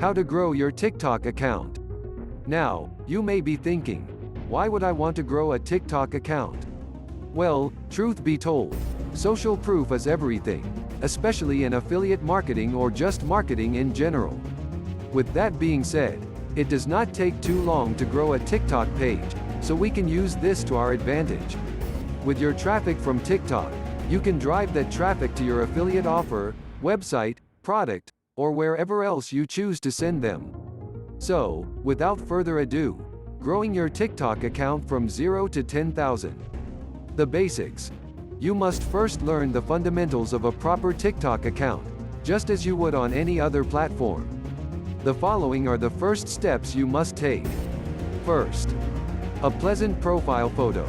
How to grow your TikTok account. Now, you may be thinking, why would I want to grow a TikTok account? Well, truth be told, social proof is everything, especially in affiliate marketing or just marketing in general. With that being said, it does not take too long to grow a TikTok page, so we can use this to our advantage. With your traffic from TikTok, you can drive that traffic to your affiliate offer, website, product, or wherever else you choose to send them. So, without further ado, growing your TikTok account from 0 to 10,000. The basics. You must first learn the fundamentals of a proper TikTok account, just as you would on any other platform. The following are the first steps you must take. First, a pleasant profile photo.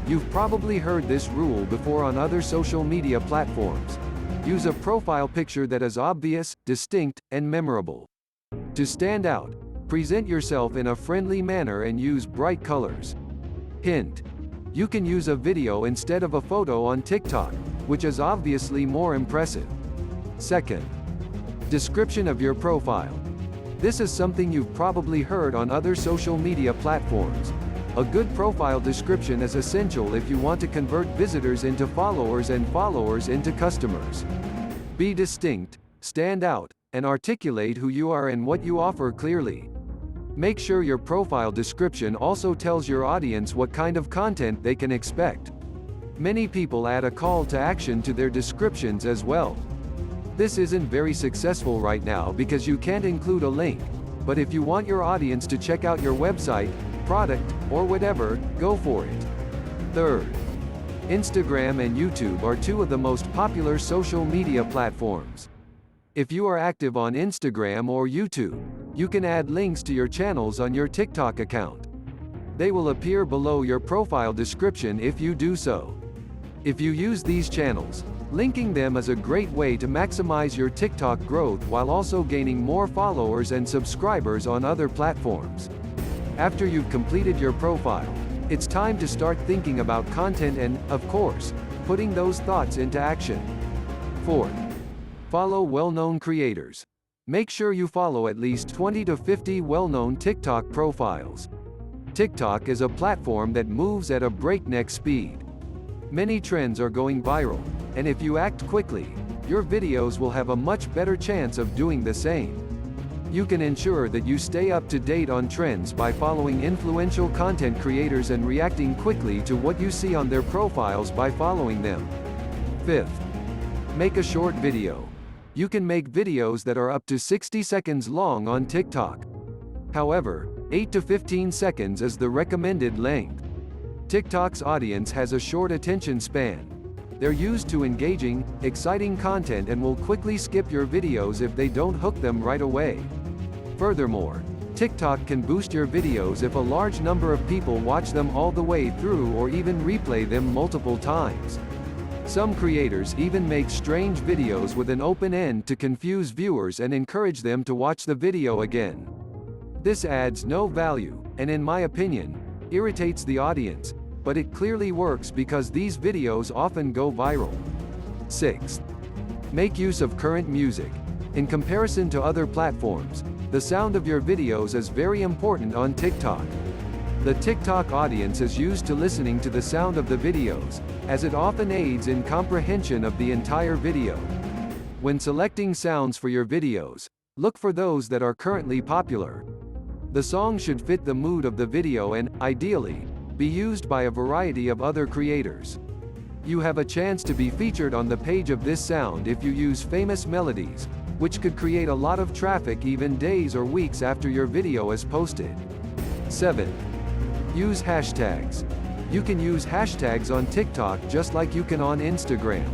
You've probably heard this rule before on other social media platforms. Use a profile picture that is obvious, distinct, and memorable. To stand out, present yourself in a friendly manner and use bright colors. Hint: you can use a video instead of a photo on TikTok, which is obviously more impressive. Second, description of your profile. This is something you've probably heard on other social media platforms. A good profile description is essential if you want to convert visitors into followers and followers into customers. Be distinct, stand out, and articulate who you are and what you offer clearly. Make sure your profile description also tells your audience what kind of content they can expect. Many people add a call to action to their descriptions as well. This isn't very successful right now because you can't include a link, but if you want your audience to check out your website, product, or whatever, go for it. Third, Instagram and YouTube are two of the most popular social media platforms. If you are active on Instagram or YouTube, you can add links to your channels on your TikTok account. They will appear below your profile description if you do so. If you use these channels, linking them is a great way to maximize your TikTok growth while also gaining more followers and subscribers on other platforms. After you've completed your profile, it's time to start thinking about content and, of course, putting those thoughts into action. Fourth, follow well-known creators. Make sure you follow at least 20 to 50 well-known TikTok profiles. TikTok is a platform that moves at a breakneck speed. Many trends are going viral, and if you act quickly, your videos will have a much better chance of doing the same. You can ensure that you stay up to date on trends by following influential content creators and reacting quickly to what you see on their profiles by following them. Fifth, make a short video. You can make videos that are up to 60 seconds long on TikTok. However, 8 to 15 seconds is the recommended length. TikTok's audience has a short attention span. They're used to engaging, exciting content and will quickly skip your videos if they don't hook them right away. Furthermore, TikTok can boost your videos if a large number of people watch them all the way through or even replay them multiple times. Some creators even make strange videos with an open end to confuse viewers and encourage them to watch the video again. This adds no value, and in my opinion, irritates the audience, but it clearly works because these videos often go viral. Sixth, make use of current music. In comparison to other platforms, the sound of your videos is very important on TikTok. The TikTok audience is used to listening to the sound of the videos, as it often aids in comprehension of the entire video. When selecting sounds for your videos, look for those that are currently popular. The song should fit the mood of the video and, ideally, be used by a variety of other creators. You have a chance to be featured on the page of this sound if you use famous melodies, which could create a lot of traffic even days or weeks after your video is posted. 7. Use hashtags. You can use hashtags on TikTok just like you can on Instagram.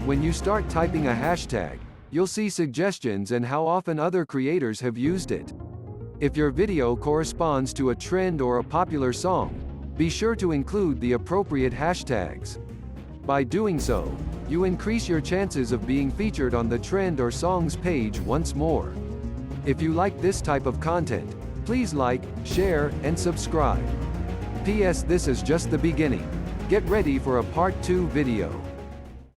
When you start typing a hashtag, you'll see suggestions and how often other creators have used it. If your video corresponds to a trend or a popular song, be sure to include the appropriate hashtags. By doing so, you increase your chances of being featured on the trend or songs page once more. If you like this type of content, please like, share, and subscribe. P.S. This is just the beginning. Get ready for a part 2 video.